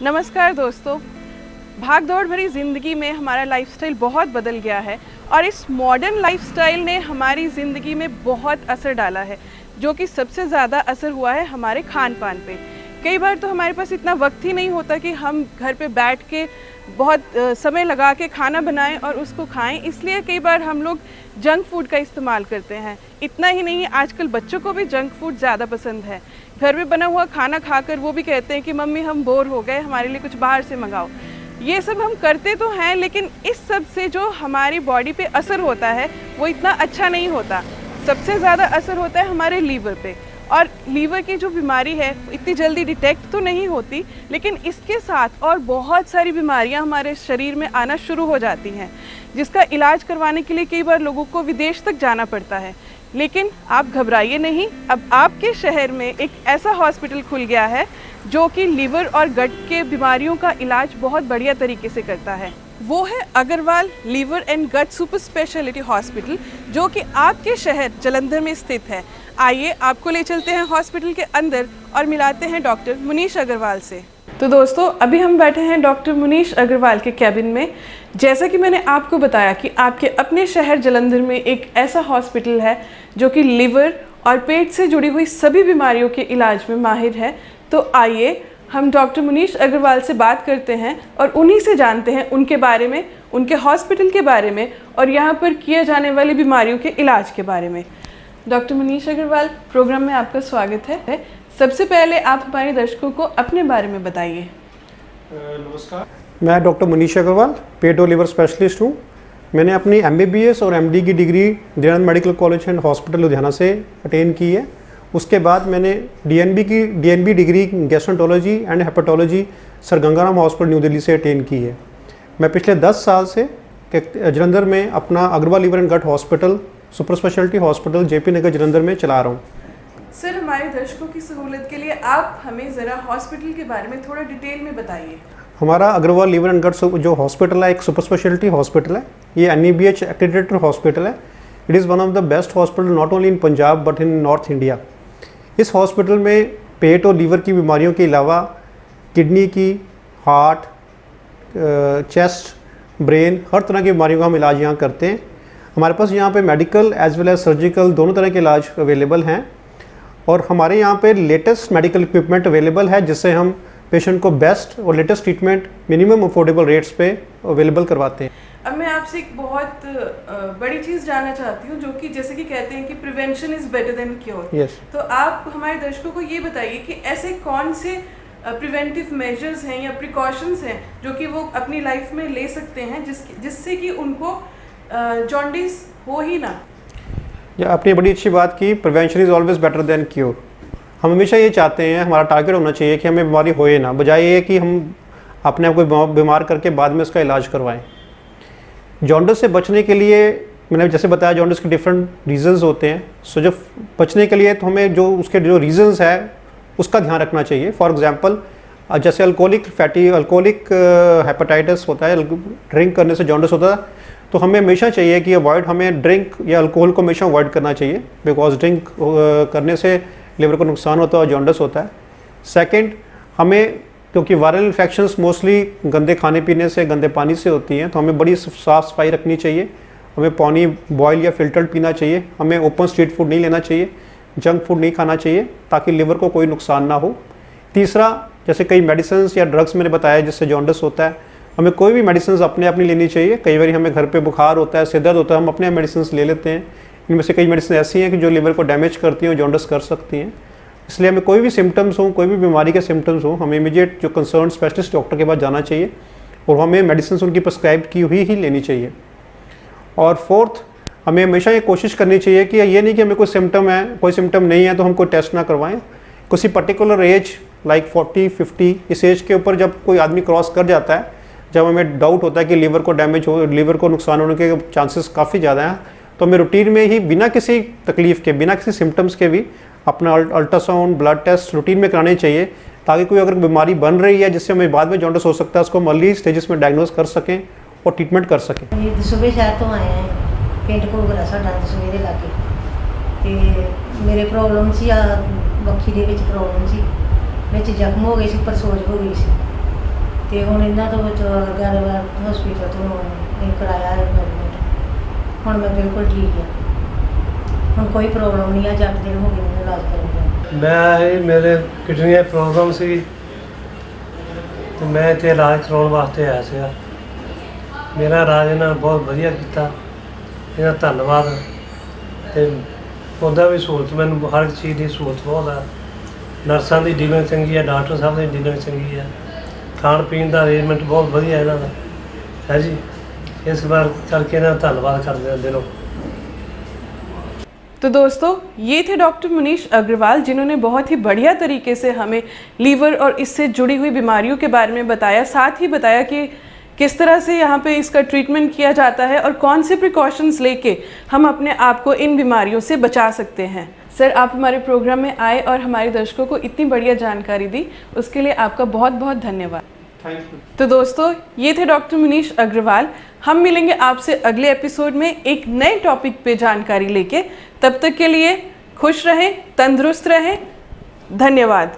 नमस्कार दोस्तों। भाग दौड़ भरी ज़िंदगी में हमारा लाइफस्टाइल बहुत बदल गया है और इस मॉडर्न लाइफस्टाइल ने हमारी ज़िंदगी में बहुत असर डाला है, जो कि सबसे ज़्यादा असर हुआ है हमारे खान पान पे। कई बार तो हमारे पास इतना वक्त ही नहीं होता कि हम घर पे बैठ के बहुत समय लगा के खाना बनाएं और उसको खाएं, इसलिए कई बार हम लोग जंक फूड का इस्तेमाल करते हैं। इतना ही नहीं, आजकल बच्चों को भी जंक फूड ज़्यादा पसंद है। घर में बना हुआ खाना खाकर वो भी कहते हैं कि मम्मी हम बोर हो गए, हमारे लिए कुछ बाहर से मंगाओ। ये सब हम करते तो हैं, लेकिन इस सब से जो हमारी बॉडी पे असर होता है वो इतना अच्छा नहीं होता। सबसे ज़्यादा असर होता है हमारे लीवर पे, और लीवर की जो बीमारी है इतनी जल्दी डिटेक्ट तो नहीं होती, लेकिन इसके साथ और बहुत सारी बीमारियां हमारे शरीर में आना शुरू हो जाती हैं, जिसका इलाज करवाने के लिए कई बार लोगों को विदेश तक जाना पड़ता है। लेकिन आप घबराइए नहीं, अब आपके शहर में एक ऐसा हॉस्पिटल खुल गया है जो कि लीवर और गट के बीमारियों का इलाज बहुत बढ़िया तरीके से करता है। वो है Agrawal liver and gut super speciality hospital, जो कि आपके शहर जालंधर में स्थित है। आइए आपको ले चलते हैं हॉस्पिटल के अंदर और मिलाते हैं डॉक्टर मुनीश अग्रवाल से। तो दोस्तों, अभी हम बैठे हैं डॉक्टर मुनीश अग्रवाल के कैबिन में। जैसा कि मैंने आपको बताया कि आपके अपने शहर जालंधर में एक ऐसा हॉस्पिटल है जो कि लीवर और पेट से जुड़ी हुई सभी बीमारियों के इलाज में माहिर है। तो आइए हम डॉक्टर मुनीश अग्रवाल से बात करते हैं और उन्हीं से जानते हैं उनके बारे में, उनके हॉस्पिटल के बारे में और यहाँ पर किए जाने वाली बीमारियों के इलाज के बारे में। डॉक्टर मुनीश अग्रवाल, प्रोग्राम में आपका स्वागत है। सबसे पहले आप हमारे दर्शकों को अपने बारे में बताइए। नमस्कार, मैं डॉक्टर मुनीश अग्रवाल, पेट और लीवर स्पेशलिस्ट हूँ। मैंने अपनी MBBS और MD की degree Dayanand medical college and hospital Ludhiana से अटेन की है। उसके बाद मैंने DNB degree gastroenterology and hepatology sir Gangaram hospital new Delhi से अटेन की है। मैं पिछले 10 साल से जालंधर में अपना Agrawal liver and gut hospital super speciality hospital JP Nagar Jalandhar में चला रहा हूँ। सर, हमारे दर्शकों की सहूलियत के लिए आप हमें ज़रा हॉस्पिटल के बारे में थोड़ा डिटेल में बताइए। हमारा अग्रवाल लीवर एंड गट जो हॉस्पिटल है, एक सुपर स्पेशलिटी हॉस्पिटल है। ये NABH एक्रेडिटेड हॉस्पिटल है। It is one of the best hospital not only in Punjab but in north India. इस हॉस्पिटल में पेट और लीवर की बीमारियों के अलावा किडनी की, हार्ट, चेस्ट, ब्रेन, हर तरह की बीमारियों का हम इलाज यहाँ करते हैं। हमारे पास यहाँ पे medical as well as surgical दोनों तरह के इलाज अवेलेबल हैं, और हमारे यहाँ पे लेटेस्ट मेडिकल इक्विपमेंट अवेलेबल है, जिससे हम पेशेंट को बेस्ट और latest treatment minimum affordable rates पे अवेलेबल करवाते हैं। अब मैं आपसे एक बहुत बड़ी चीज़ जानना चाहती हूँ, जो कि जैसे कि कहते हैं कि prevention is better than cure. Yes. तो आप हमारे दर्शकों को ये बताइए कि ऐसे कौन से प्रिवेंटिव मेजर्स हैं या प्रिकॉशंस हैं जो कि वो अपनी लाइफ में ले सकते हैं जिससे कि उनको जॉन्डिस हो ही ना। आपने बड़ी अच्छी बात की, prevention is always better than cure. हम हमेशा ये चाहते हैं, हमारा टारगेट होना चाहिए कि हमें बीमारी होए ना, बजाय ये कि हम अपने आप को बीमार करके बाद में इसका इलाज करवाएं। जॉन्डिस से बचने के लिए मैंने जैसे बताया, जॉन्डिस के डिफरेंट रीजंस होते हैं। सो जो बचने के लिए तो हमें जो उसके जो रीजंस है उसका ध्यान रखना चाहिए। फॉर एग्जांपल, जैसे अल्कोहलिक हेपेटाइटिस होता है, ड्रिंक करने से जॉन्डिस होता है, तो हमें हमेशा चाहिए कि हमें ड्रिंक या अल्कोहल को हमेशा अवॉइड करना चाहिए, बिकॉज ड्रिंक करने से लिवर को नुकसान होता है और जॉन्डिस होता है। सेकंड, हमें क्योंकि वायरल इन्फेक्शंस मोस्टली गंदे खाने पीने से, गंदे पानी से होती हैं, तो हमें बड़ी साफ़ सफाई रखनी चाहिए। हमें पानी बॉयल या फिल्टर्ड पीना चाहिए। हमें ओपन स्ट्रीट फूड नहीं लेना चाहिए, जंक फूड नहीं खाना चाहिए, ताकि लिवर को कोई नुकसान ना हो। तीसरा, जैसे कई मेडिसिन या ड्रग्स मैंने बताया जिससे जॉन्डिस होता है, हमें कोई भी मेडिसिन अपने आप नहीं लेनी चाहिए। कई बार हमें घर पे बुखार होता है, सिर दर्द होता है, हम अपने मेडिसिन ले लेते हैं। इनमें से कई मेडिसिन ऐसी हैं कि जो लिवर को डैमेज करती हैं और जॉन्डिस कर सकती हैं। इसलिए हमें कोई भी सिम्टम्स हो, कोई भी बीमारी के सिम्टम्स हो, हमें इमीडिएट जो कंसर्न स्पेशलिस्ट डॉक्टर के पास जाना चाहिए और हमें मेडिसिन उनकी प्रिस्क्राइब की हुई ही लेनी चाहिए। और फोर्थ, हमें हमेशा ये कोशिश करनी चाहिए कि ये नहीं कि हमें कोई सिम्टम है, कोई सिम्टम नहीं है तो हम कोई टेस्ट ना करवाएं। किसी पर्टिकुलर एज लाइक 40-50, इस एज के ऊपर जब कोई आदमी क्रॉस कर जाता है, जब हमें डाउट होता है कि लिवर को डैमेज हो, लिवर को नुकसान होने के चांसेस काफ़ी ज़्यादा हैं, तो हमें रूटीन में ही बिना किसी तकलीफ़ के, बिना किसी सिम्टम्स के भी अपना अल्ट्रासाउंड, ब्लड टेस्ट रूटीन में कराने चाहिए, ताकि कोई अगर बीमारी बन रही है जिससे हमें बाद में जॉन्डिस हो सकता है, उसको हम अर्ली स्टेजेस में डायग्नोज कर सकें और ट्रीटमेंट कर सकें। सुबह शहर तो आए हैं, पिंड घोगरा साडा दसवें दे लागे, ते मेरे प्रॉब्लम सी बखी दे विच प्रॉब्लम सी, ਵਿੱਚ ਜ਼ਖਮ ਹੋ ਗਏ ਸੀ, ਪਰ ਸੋਜ ਹੋ ਗਈ ਸੀ। ਤੇ ਹੁਣ ਇਹਨਾਂ ਤੋਂ ਗਰਵਾਲ ਹਸਪੀਟਲ ਤੋਂ ਇਹ ਕਰਾਇਆ ਐਡਮਿਟ। ਹੁਣ ਮੈਂ ਬਿਲਕੁਲ ਠੀਕ ਹਾਂ, ਹੁਣ ਕੋਈ ਪ੍ਰੋਬਲਮ ਨਹੀਂ ਆ। 8 ਦਿਨ ਹੋ ਗਏ ਮੈਨੂੰ ਇਲਾਜ ਕਰਨ ਮੈਂ ਮੇਰੇ ਕਿਡਨੀਆਂ ਪ੍ਰੋਬਲਮ ਸੀ ਤੇ ਮੈਂ ਇੱਥੇ ਇਲਾਜ ਕਰਾਉਣ ਵਾਸਤੇ ਆਇਆ ਸੀਗਾ। ਮੇਰਾ ਇਲਾਜ ਇਹਨਾਂ ਨੇ ਬਹੁਤ ਵਧੀਆ ਕੀਤਾ, ਇਹਦਾ ਧੰਨਵਾਦ। ਤੇ ਉਹਦਾ ਵੀ ਸਹੂਲਤ ਮੈਨੂੰ ਹਰ ਇੱਕ ਚੀਜ਼ ਦੀ ਸਹੂਲਤ ਬਹੁਤ ਆ। ਨਰਸਾਂ ਦੀ ਡੀਲਿੰਗ ਚੰਗੀ ਆ, ਡਾਕਟਰ ਸਾਹਿਬ ਦੀ ਡੀਲਿੰਗ ਚੰਗੀ ਆ, ਖਾਣ ਪੀਣ ਦਾ ਅਰੇਂਜਮੈਂਟ ਬਹੁਤ ਵਧੀਆ ਇਹਨਾਂ ਦਾ ਹੈ ਜੀ। इस बार करके ना धन्यवाद करते हैं दिलों। तो दोस्तों ये थे डॉक्टर मनीष अग्रवाल, जिन्होंने बहुत ही बढ़िया तरीके से हमें लीवर और इससे जुड़ी हुई बीमारियों के बारे में बताया, साथ ही बताया कि किस तरह से यहाँ पे इसका ट्रीटमेंट किया जाता है और कौन से प्रिकॉशंस लेके हम अपने आप को इन बीमारियों से बचा सकते हैं। सर, आप हमारे प्रोग्राम में आए और हमारे दर्शकों को इतनी बढ़िया जानकारी दी, उसके लिए आपका बहुत बहुत धन्यवाद। Thank you. तो दोस्तों ये थे डॉक्टर मनीष अग्रवाल। हम मिलेंगे आपसे अगले एपिसोड में एक नए टॉपिक पे जानकारी लेके। तब तक के लिए खुश रहें, तंदुरुस्त रहें। धन्यवाद।